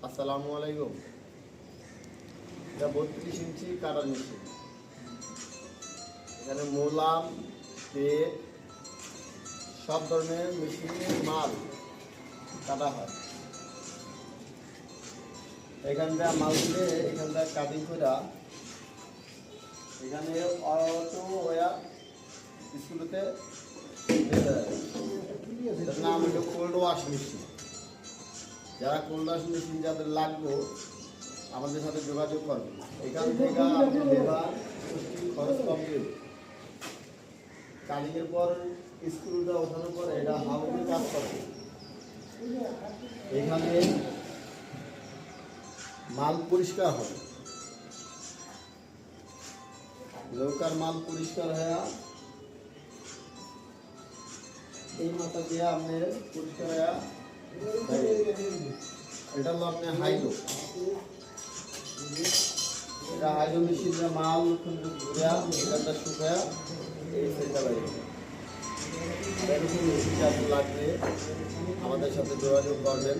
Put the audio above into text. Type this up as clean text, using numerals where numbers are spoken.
আসসালামু আলাইকুম। এটা 32 ইঞ্চি কাটার মেশিন। এখানে মোলাম, পেট সব ধরনের মেশিনের মাল কাটা হয়। এখানটা মাল দিয়ে এখানটা কাটিং করে এখানে অটো ওয়ার স্কুলেতে এটার নাম হলো কোল্ড ওয়াশ মেশিন। যারা কোল্ড ওয়াশ মেশিন যাদের লাগবে আমাদের সাথে যোগাযোগ করবেন। এখান থেকে আপনি লেবার খরচ কমপ্লিট। কালিংয়ের পর স্ক্রুটা ওঠানোর পরে এটা হাউসে কাজ করে। এখানে মাল পরিষ্কার হবে, নৌকার মাল পরিষ্কার হয়ে এই মাথা দিয়ে আপনি পরিষ্কার হয়ে এটা হলো আপনি হাইড্রো। এটা হাইড্রো মেশিনে মাল এটা শুকায় এই সেটা লাগবে আমাদের সাথে যোগাযোগ করবেন।